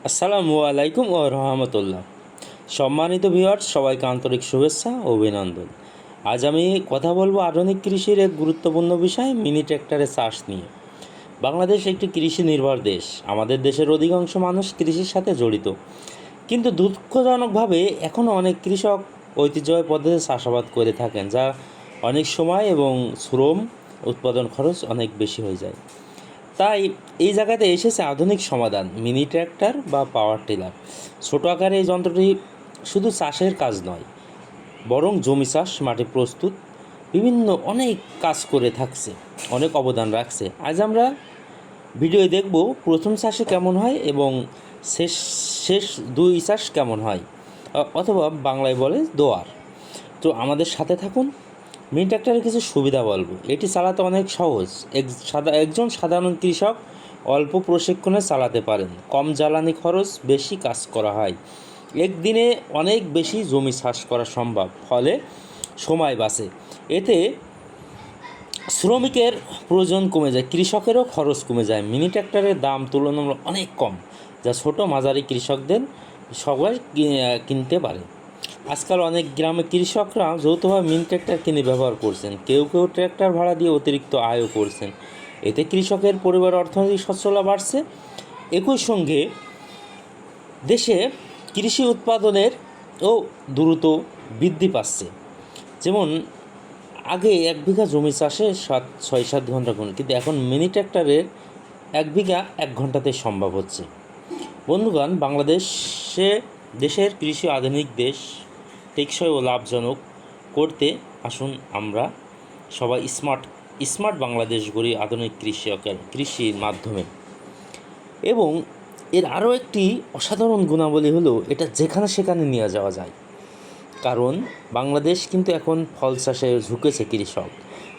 আসসালামু আলাইকুম ও রহমতুল্লাহ। সম্মানিত ভিউয়ার্স, সবাইকে আন্তরিক শুভেচ্ছা ও অভিনন্দন। আজ আমি কথা বলবো আধুনিক কৃষির এক গুরুত্বপূর্ণ বিষয়, মিনি ট্র্যাক্টরের চাষ নিয়ে। বাংলাদেশ একটি কৃষি নির্ভর দেশ। আমাদের দেশের অধিকাংশ মানুষ কৃষির সাথে জড়িত, কিন্তু দুঃখজনকভাবে এখনও অনেক কৃষক ঐতিহ্যবাহী পদ্ধতিতে চাষাবাদ করে থাকেন, যা অনেক সময় এবং শ্রম উৎপাদন খরচ অনেক বেশি হয়ে যায়। তাই এই জায়গাতে এসেছে আধুনিক সমাধান, মিনি ট্র্যাক্টর বা পাওয়ার টিলার। ছোটো আকারে এই যন্ত্রটি শুধু চাষের কাজ নয়, বরং জমি চাষ, মাটি প্রস্তুত, বিভিন্ন অনেক কাজ করে থাকছে, অনেক অবদান রাখছে। আজ আমরা ভিডিও দেখব প্রথম চাষে কেমন হয় এবং শেষ শেষ দুই চাষ কেমন হয়, অথবা বাংলায় বলে দোয়ার। তো আমাদের সাথে থাকুন। মিনি ট্র্যাক্টরের কিছু সুবিধা বলবো। এটি চালাতে অনেক সহজ। একজন সাধারণ কৃষক অল্প প্রশিক্ষণে চালাতে পারেন। কম জ্বালানি খরচ, বেশি কাজ করা হয়। একদিনে অনেক বেশি জমি চাষ করা সম্ভব, ফলে সময় বাঁচে। এতে শ্রমিকের প্রয়োজন কমে যায়, কৃষকেরও খরচ কমে যায়। মিনি ট্র্যাক্টরের দাম তুলনামূলক অনেক কম, যা ছোটো মাঝারি কৃষকদের সবাই কিনতে পারে। আজকাল অনেক গ্রামে কৃষকরা যৌথভাবে মিনি ট্র্যাক্টর কিনে ব্যবহার করছেন। কেউ কেউ ট্র্যাক্টর ভাড়া দিয়ে অতিরিক্ত আয়ও করছেন। এতে কৃষকের পরিবার অর্থনৈতিক সচ্ছলতা বাড়ছে। একই সঙ্গে দেশে কৃষি উৎপাদনের ও দ্রুত বৃদ্ধি পাচ্ছে। যেমন আগে 1 বিঘা জমি চাষে 6-7 ঘন্টা কোন, কিন্তু এখন মিনি ট্র্যাক্টরের 1 বিঘা 1 ঘন্টাতে সম্ভব হচ্ছে। বন্ধুগণ, দেশের কৃষি আধুনিক দেশ, টেকসই ও লাভজনক করতে আসুন আমরা সবাই স্মার্ট বাংলাদেশ গড়ি আধুনিক কৃষির মাধ্যমে। এবং এর আরও একটি অসাধারণ গুণাবলী হলো, এটা যেখানে সেখানে নিয়ে যাওয়া যায়। কারণ বাংলাদেশ কিন্তু এখন ফল চাষে ঝুঁকেছে কৃষক,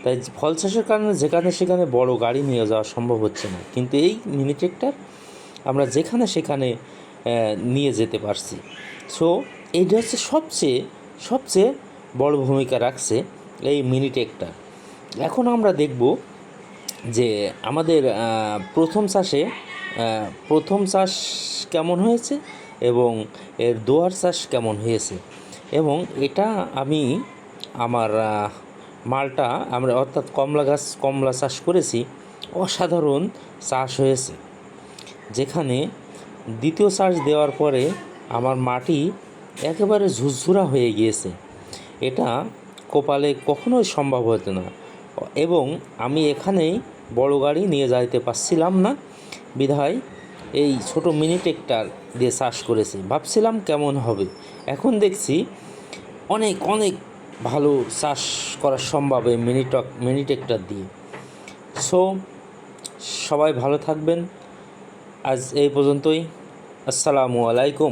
তাই ফল চাষের কারণে যেখানে সেখানে বড় গাড়ি নিয়ে যাওয়া সম্ভব হচ্ছে না। কিন্তু এই মিনি ট্র্যাক্টর আমরা যেখানে সেখানে নিয়ে যেতে পারছি। সো এইটা হচ্ছে সবচেয়ে বড় ভূমিকা রাখছে এই মিনি ট্র্যাক্টর। এখন আমরা দেখব যে আমাদের প্রথম চাষ কেমন হয়েছে এবং এর দোয়ার চাষ কেমন হয়েছে। এবং এটা আমি আমার মালটা আমরা অর্থাৎ কমলা চাষ করেছি, অসাধারণ চাষ হয়েছে। যেখানে দ্বিতীয় চাষ দেওয়ার পরে আমার মাটি একেবারে ঝুরঝুরা হয়ে গিয়েছে। এটা কপালে কখনোই সম্ভব হতো না। এবং আমি এখানেই বড় গাড়ি নিয়ে যাইতে পারছিলাম না, বিধায় এই ছোট মিনি ট্র্যাক্টর দিয়ে চাষ করেছি। ভাবছিলাম কেমন হবে, এখন দেখছি অনেক ভালো চাষ করা সম্ভব এই মিনি ট্র্যাক্টর দিয়ে। সো সবাই ভালো থাকবেন। আজ এই পর্যন্তই। আসসালামু আলাইকুম।